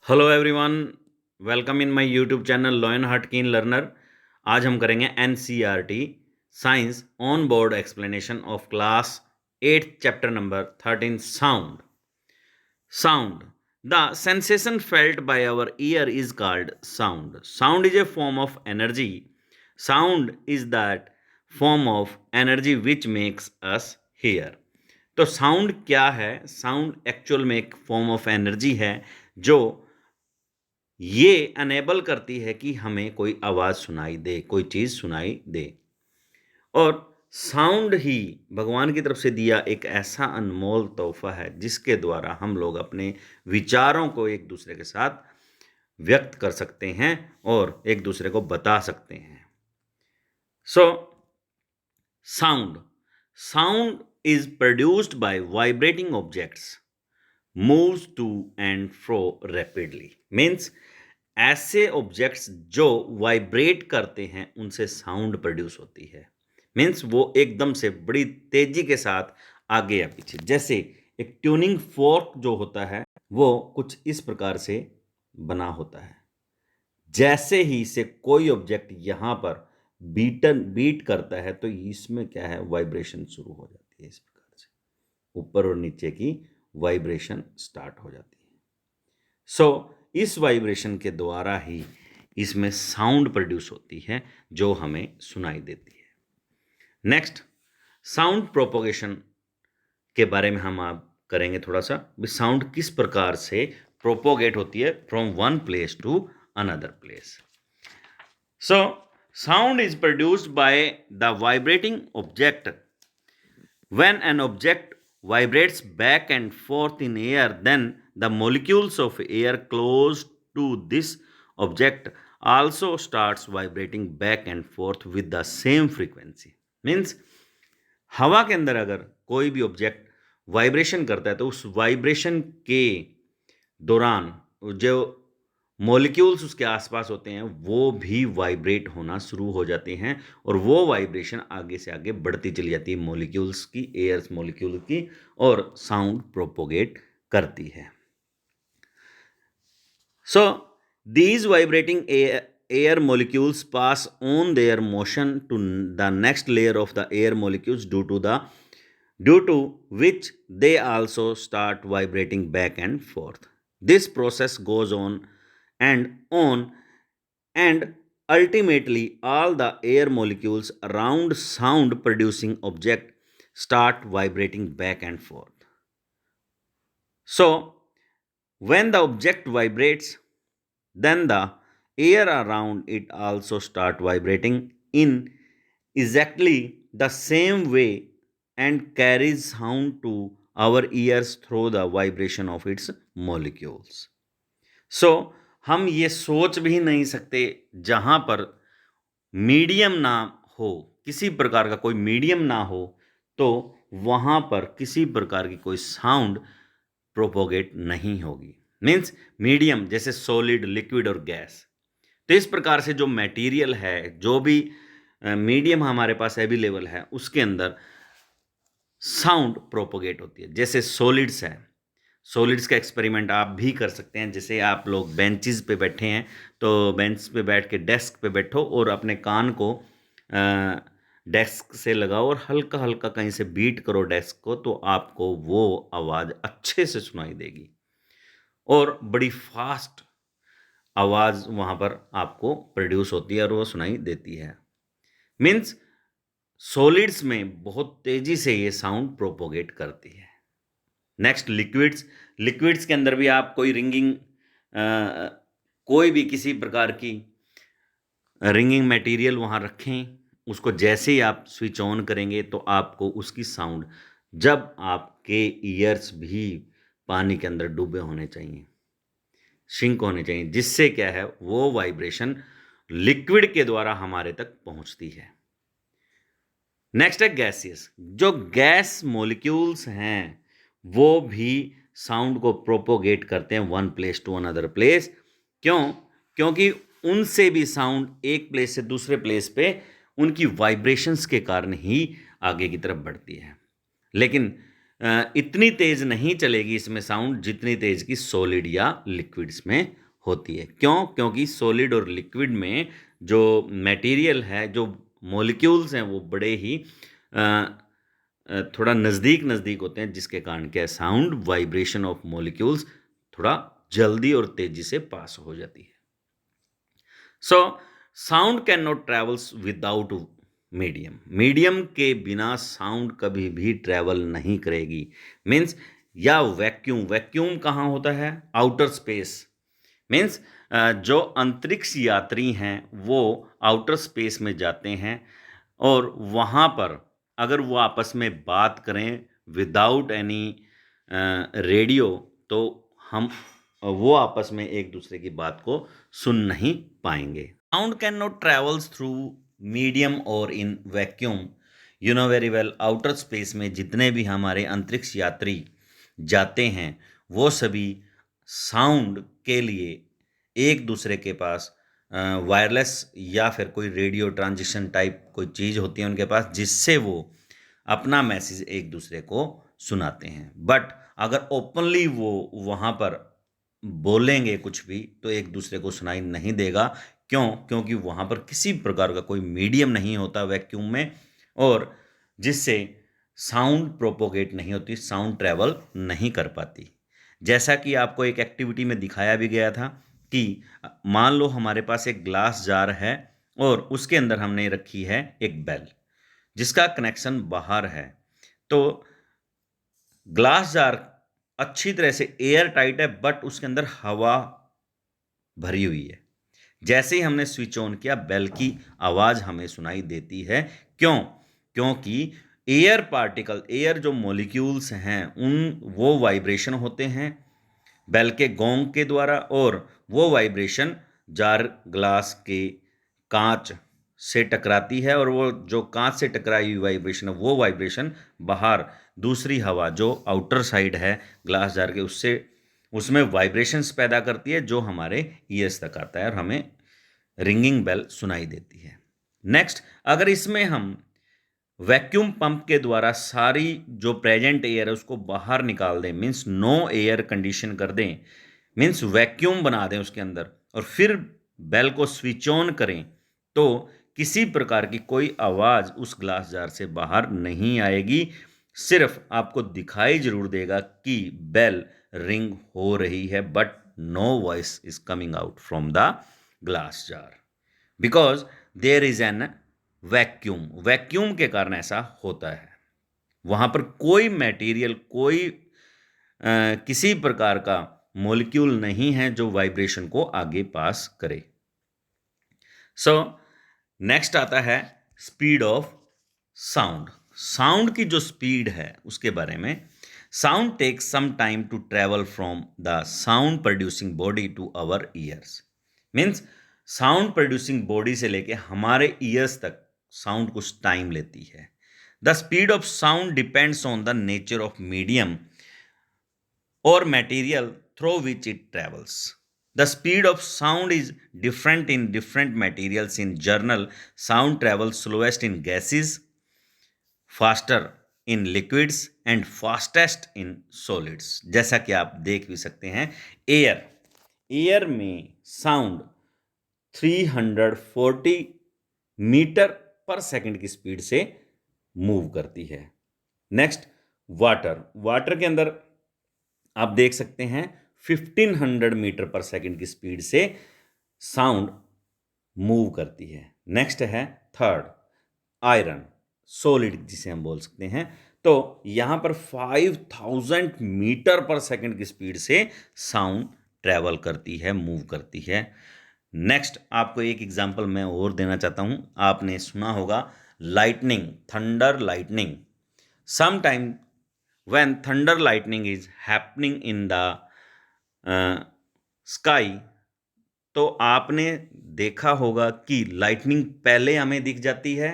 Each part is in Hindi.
Hello everyone, welcome in my YouTube channel lion heart कीन लर्नर। आज हम करेंगे NCERT science on board explanation of class 8 chapter number 13 sound. Sound. The sensation felt by our ear is called sound. Sound is a form of energy. Sound is that form of energy which makes us hear. तो साउंड क्या है? साउंड एक्चुअल में एक फॉर्म ऑफ एनर्जी है जो ये अनेबल करती है कि हमें कोई आवाज़ सुनाई दे, कोई चीज़ सुनाई दे। और साउंड ही भगवान की तरफ से दिया एक ऐसा अनमोल तोहफ़ा है जिसके द्वारा हम लोग अपने विचारों को एक दूसरे के साथ व्यक्त कर सकते हैं और एक दूसरे को बता सकते हैं। So sound sound is produced by vibrating objects moves to and fro rapidly. Means ऐसे ऑब्जेक्ट्स जो वाइब्रेट करते हैं उनसे साउंड प्रोड्यूस होती है। मीन्स वो एकदम से बड़ी तेजी के साथ आगे या पीछे, जैसे एक ट्यूनिंग फोर्क जो होता है वो कुछ इस प्रकार से बना होता है। जैसे ही से कोई ऑब्जेक्ट यहाँ पर बीट करता है तो इसमें क्या है, वाइब्रेशन शुरू हो जाती है। इस प्रकार से ऊपर और नीचे की वाइब्रेशन स्टार्ट हो जाती है। सो इस वाइब्रेशन के द्वारा ही इसमें साउंड प्रोड्यूस होती है जो हमें सुनाई देती है। नेक्स्ट, साउंड प्रोपोगेशन के बारे में हम आप करेंगे थोड़ा सा। साउंड किस प्रकार से प्रोपोगेट होती है from one place to another place. So sound is produced by the vibrating object. When an object vibrates back and forth in air, then the molecules of air close to this object also starts vibrating back and forth with the same frequency. Means हवा के अंदर अगर कोई भी ऑब्जेक्ट वाइब्रेशन करता है तो उस वाइब्रेशन के दौरान जो मॉलिक्यूल्स उसके आसपास होते हैं वो भी वाइब्रेट होना शुरू हो जाते हैं और वो वाइब्रेशन आगे से आगे बढ़ती चली जाती है मॉलिक्यूल्स की, एयर मॉलिक्यूल की, और साउंड प्रोपोगेट करती है। So these vibrating air molecules pass on their motion to the next layer of the air molecules due to which they also start vibrating back and forth. This process goes on and and ultimately all the air molecules around sound producing object start vibrating back and forth. So when the object vibrates, then the air around it also start vibrating in exactly the same way and carries sound to our ears through the vibration of its molecules. सो हम ये सोच भी नहीं सकते जहाँ पर मीडियम ना हो, किसी प्रकार का कोई मीडियम ना हो, तो वहाँ पर किसी प्रकार की कोई साउंड प्रोपोगेट नहीं होगी। मीन्स मीडियम जैसे सॉलिड, लिक्विड और गैस। तो इस प्रकार से जो मटेरियल है, जो भी मीडियम हमारे पास अवेलेबल है, उसके अंदर साउंड प्रोपोगेट होती है। जैसे सॉलिड्स है, सॉलिड्स का एक्सपेरिमेंट आप भी कर सकते हैं। जैसे आप लोग बेंचेस पे बैठे हैं तो बेंच पे बैठ के डेस्क पे बैठो और अपने कान को डेस्क से लगाओ और हल्का हल्का कहीं से बीट करो डेस्क को, तो आपको वो आवाज़ अच्छे से सुनाई देगी और बड़ी फास्ट आवाज़ वहाँ पर आपको प्रोड्यूस होती है और वो सुनाई देती है। मीन्स सॉलिड्स में बहुत तेज़ी से ये साउंड प्रोपोगेट करती है। Next, liquids. लिक्विड्स के अंदर भी आप कोई रिंगिंग, कोई भी किसी प्रकार की रिंगिंग मटेरियल वहाँ रखें, उसको जैसे ही आप स्विच ऑन करेंगे तो आपको उसकी साउंड, जब आपके ईयर्स भी पानी के अंदर डूबे होने चाहिए, सिंक होने चाहिए, जिससे क्या है वो वाइब्रेशन लिक्विड के द्वारा हमारे तक पहुंचती है। नेक्स्ट है गैसियस। जो गैस मॉलिक्यूल्स हैं वो भी साउंड को प्रोपोगेट करते हैं one place to another place. क्योंकि उनसे भी साउंड एक प्लेस से दूसरे प्लेस पे उनकी वाइब्रेशंस के कारण ही आगे की तरफ बढ़ती है। लेकिन इतनी तेज़ नहीं चलेगी इसमें साउंड जितनी तेज़ की सॉलिड या लिक्विड्स में होती है। क्यों? क्योंकि सॉलिड और लिक्विड में जो मटेरियल है, जो मॉलिक्यूल्स हैं, वो बड़े ही थोड़ा नज़दीक होते हैं, जिसके कारण क्या है, साउंड वाइब्रेशन ऑफ मॉलिक्यूल्स थोड़ा जल्दी और तेज़ी से पास हो जाती है। So sound can not travels without medium. Medium के बिना साउंड कभी भी ट्रेवल नहीं करेगी। मीन्स या वैक्यूम कहाँ होता है? Outer space. मीन्स जो अंतरिक्ष यात्री हैं वो आउटर स्पेस में जाते हैं और वहाँ पर अगर वो आपस में बात करें विदाउट एनी रेडियो, तो हम वो आपस में एक दूसरे की बात को सुन नहीं पाएंगे। Sound can not travels through medium और in vacuum. You know very well, outer space में जितने भी हमारे अंतरिक्ष यात्री जाते हैं वो सभी साउंड के लिए एक दूसरे के पास वायरलेस या फिर कोई रेडियो ट्रांजिशन टाइप कोई चीज़ होती है उनके पास, जिससे वो अपना मैसेज एक दूसरे को सुनाते हैं। बट अगर ओपनली वो वहाँ पर बोलेंगे कुछ भी तो एक दूसरे को सुनाई नहीं देगा। क्यों? क्योंकि वहाँ पर किसी प्रकार का कोई मीडियम नहीं होता वैक्यूम में, और जिससे साउंड प्रोपोगेट नहीं होती, साउंड ट्रैवल नहीं कर पाती। जैसा कि आपको एक एक्टिविटी में दिखाया भी गया था कि मान लो हमारे पास एक ग्लास जार है और उसके अंदर हमने रखी है एक बेल जिसका कनेक्शन बाहर है। तो ग्लास जार अच्छी तरह से एयर टाइट है बट उसके अंदर हवा भरी हुई है। जैसे ही हमने स्विच ऑन किया बेल की आवाज़ हमें सुनाई देती है। क्यों? क्योंकि एयर पार्टिकल, एयर जो मॉलिक्यूल्स हैं वो वाइब्रेशन होते हैं बेल के गोंग के द्वारा, और वो वाइब्रेशन जार ग्लास के कांच से टकराती है, और वो जो कांच से टकराई हुई वाइब्रेशन है वो वाइब्रेशन बाहर दूसरी हवा जो आउटर साइड है ग्लास जार के उसमें वाइब्रेशंस पैदा करती है जो हमारे ईयर्स तक आता है और हमें रिंगिंग बेल सुनाई देती है। नेक्स्ट, अगर इसमें हम वैक्यूम पंप के द्वारा सारी जो प्रेजेंट एयर है उसको बाहर निकाल दें, मीन्स नो एयर कंडीशन कर दें, मीन्स वैक्यूम बना दें उसके अंदर, और फिर बेल को स्विच ऑन करें, तो किसी प्रकार की कोई आवाज़ उस ग्लास जार से बाहर नहीं आएगी। सिर्फ आपको दिखाई जरूर देगा कि बेल रिंग हो रही है but no voice is coming out from the glass jar because there is an vacuum के कारण ऐसा होता है। वहां पर कोई मटेरियल, कोई किसी प्रकार का मॉलिक्यूल नहीं है जो वाइब्रेशन को आगे पास करे। सो नेक्स्ट आता है स्पीड ऑफ साउंड। साउंड की जो स्पीड है उसके बारे में, sound takes some time to travel from the sound producing body to our ears. Means sound producing body से लेके हमारे ईयर्स तक साउंड कुछ टाइम लेती है। The speed of sound depends on the nature of medium or material through which it travels. The speed of sound is different in different materials. In general, sound travels slowest in gases, faster in liquids and fastest in solids. जैसा कि आप देख भी सकते हैं, एयर में साउंड 340 मीटर पर सेकंड की स्पीड से मूव करती है। नेक्स्ट, वाटर के अंदर आप देख सकते हैं 1500 मीटर पर सेकंड की स्पीड से साउंड मूव करती है। नेक्स्ट है थर्ड, आयरन, सॉलिड जिसे हम बोल सकते हैं। तो यहां पर 5000 मीटर पर सेकंड की स्पीड से साउंड ट्रेवल करती है, मूव करती है। नेक्स्ट, आपको एक एग्जांपल मैं और देना चाहता हूं। आपने सुना होगा lightning, thunder lightning. Sometime when thunder lightning is happening in the sky, तो आपने देखा होगा कि लाइटनिंग पहले हमें दिख जाती है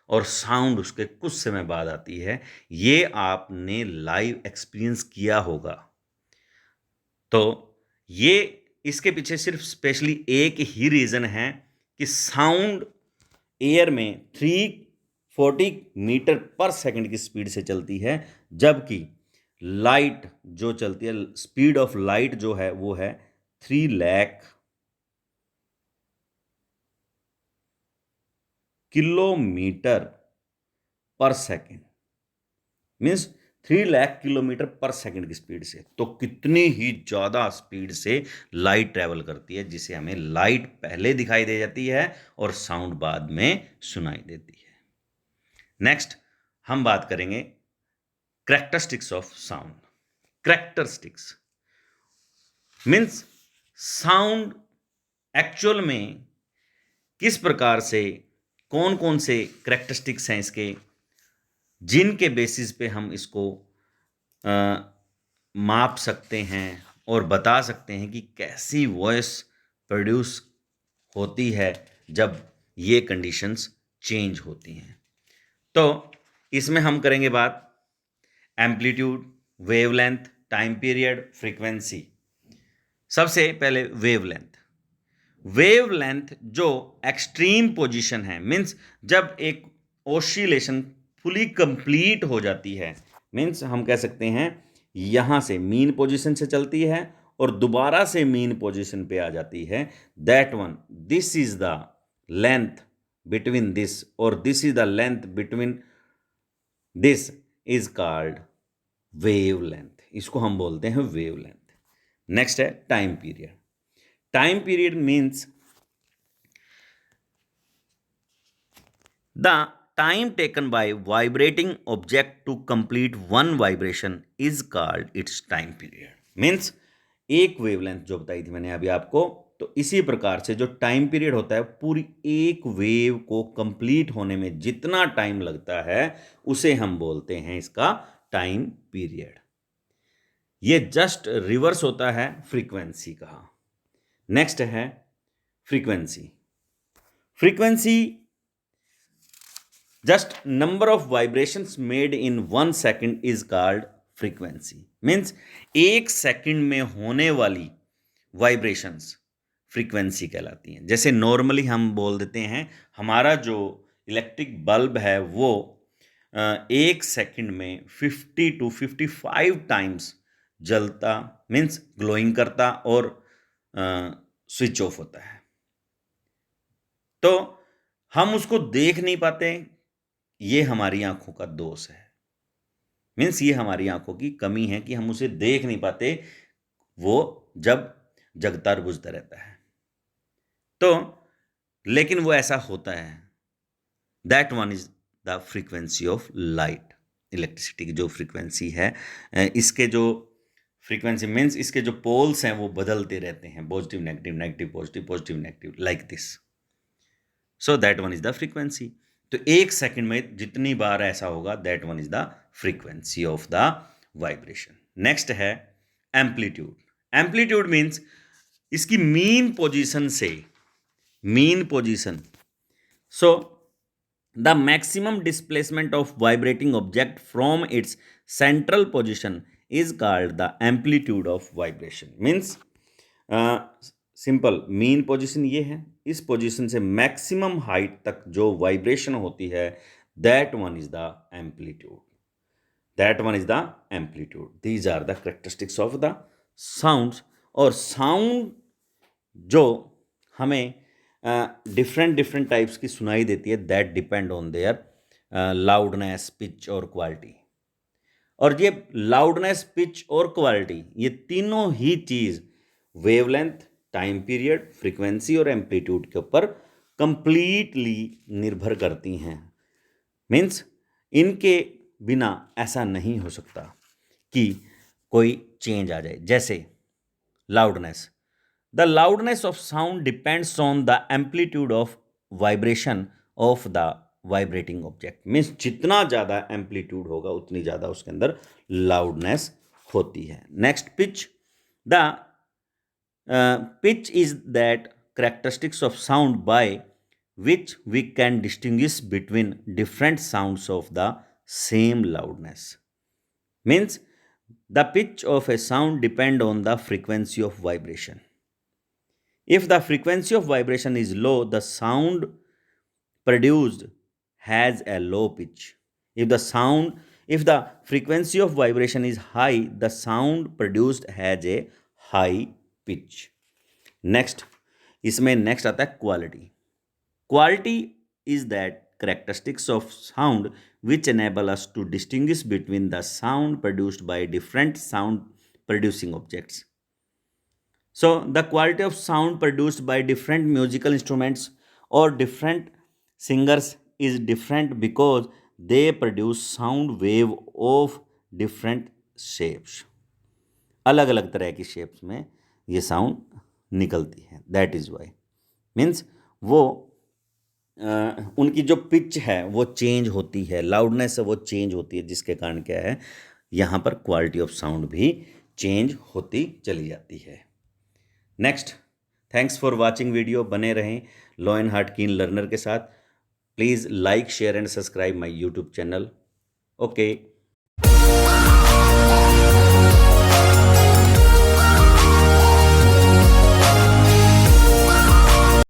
और साउंड उसके कुछ समय बाद आती है। ये आपने लाइव एक्सपीरियंस किया होगा। तो ये इसके पीछे सिर्फ स्पेशली एक ही रीज़न है कि साउंड एयर में 340 मीटर पर सेकंड की स्पीड से चलती है, जबकि लाइट जो चलती है, स्पीड ऑफ लाइट जो है वो है 3 लाख किलोमीटर पर सेकेंड, मीन्स 3 लाख किलोमीटर पर सेकंड की स्पीड से। तो कितनी ही ज़्यादा स्पीड से लाइट ट्रेवल करती है, जिसे हमें लाइट पहले दिखाई दे जाती है और साउंड बाद में सुनाई देती है। नेक्स्ट हम बात करेंगे characteristics of sound. Characteristics means sound actual में किस प्रकार से, कौन कौन से कैरेक्टरिस्टिक्स हैं इसके, जिनके बेसिस पे हम इसको माप सकते हैं और बता सकते हैं कि कैसी वॉइस प्रोड्यूस होती है जब ये कंडीशंस चेंज होती हैं। तो इसमें हम करेंगे बात amplitude, wavelength, time period, frequency. सबसे पहले वेवलेंथ। वेवलेंथ जो एक्सट्रीम पोजीशन है, मीन्स जब एक ऑसिलेशन फुली कंप्लीट हो जाती है, मीन्स हम कह सकते हैं यहां से मीन पोजीशन से चलती है और दोबारा से मीन पोजीशन पे आ जाती है, that one, this is the length between this और this is the length between this is called wavelength. इसको हम बोलते हैं वेवलेंथ। नेक्स्ट है time period. Time period means the time taken by vibrating object to complete one vibration is called its time period। Means एक वेवलेंथ जो बताई थी मैंने अभी आपको, तो इसी प्रकार से जो टाइम पीरियड होता है, पूरी एक वेव को कंप्लीट होने में जितना टाइम लगता है उसे हम बोलते हैं इसका टाइम पीरियड। ये जस्ट रिवर्स होता है फ्रीक्वेंसी का। नेक्स्ट है frequency. Frequency just number of vibrations made in 1 second is called frequency। Means एक सेकंड में होने वाली वाइब्रेशंस फ्रीक्वेंसी कहलाती हैं। जैसे नॉर्मली हम बोल देते हैं हमारा जो इलेक्ट्रिक बल्ब है वो एक सेकंड में 50 to 55 टाइम्स जलता, मीन्स ग्लोइंग करता और स्विच ऑफ होता है। तो हम उसको देख नहीं पाते, ये हमारी आंखों का दोष है। मीन्स ये हमारी आंखों की कमी है कि हम उसे देख नहीं पाते, वो जब जगता और बुझता रहता है। तो लेकिन वो ऐसा होता है। That one is the frequency of light. Electricity की जो फ्रीक्वेंसी है, इसके जो फ्रीक्वेंसी मीन्स इसके जो पोल्स हैं वो बदलते रहते हैं, positive negative, negative positive, positive negative, like this. So that one is the frequency. तो एक सेकंड में जितनी बार ऐसा होगा, that one is the frequency of the vibration. Next है एम्पलीट्यूड। एम्पलीट्यूड मीन्स इसकी मीन पोजीशन से, mean position, so the maximum displacement of vibrating object from its central position is called the amplitude of vibration. Means simple, mean position ये है, इस पोजीशन से मैक्सिमम हाइट तक जो वाइब्रेशन होती है, that one is the amplitude. That one is the amplitude. These are the characteristics of the sounds. और साउंड जो हमें डिफरेंट डिफरेंट टाइप्स की सुनाई देती है, that depend on their loudness, pitch और क्वालिटी। और ये लाउडनेस, पिच और क्वालिटी, ये तीनों ही चीज़ वेवलेंथ, टाइम पीरियड, फ्रीक्वेंसी और एम्पलीट्यूड के ऊपर कंप्लीटली निर्भर करती हैं। मीन्स इनके बिना ऐसा नहीं हो सकता कि कोई चेंज आ जाए। जैसे loudness, the loudness of sound depends on the amplitude of vibration of the vibrating object. Means जितना ज़्यादा एम्पलीट्यूड होगा उतनी ज़्यादा उसके अंदर लाउडनेस होती है। Next pitch. The pitch is that characteristics of sound by which we can distinguish between different sounds of the same loudness। Means the pitch of a sound depend on the frequency of vibration। If the frequency of vibration is low, the sound produced has a low pitch। If the sound If the frequency of vibration is high, the sound produced has a high pitch. Next, इसमें next आता है quality. Quality is that characteristics of sound which enable us to distinguish between the sound produced by different sound producing objects. So, the quality of sound produced by different musical instruments or different singers is different because they produce sound wave of different shapes. अलग अलग तरह की शेप्स में ये साउंड निकलती है. दैट इज़ वाई मीन्स वो उनकी जो पिच है वो चेंज होती है, लाउडनेस है वो चेंज होती है, जिसके कारण क्या है यहाँ पर क्वालिटी ऑफ साउंड भी चेंज होती चली जाती है. Next, thanks for watching video. बने रहें लॉयन हार्ट कीन लर्नर के साथ. Please like share and subscribe my YouTube channel. Okay.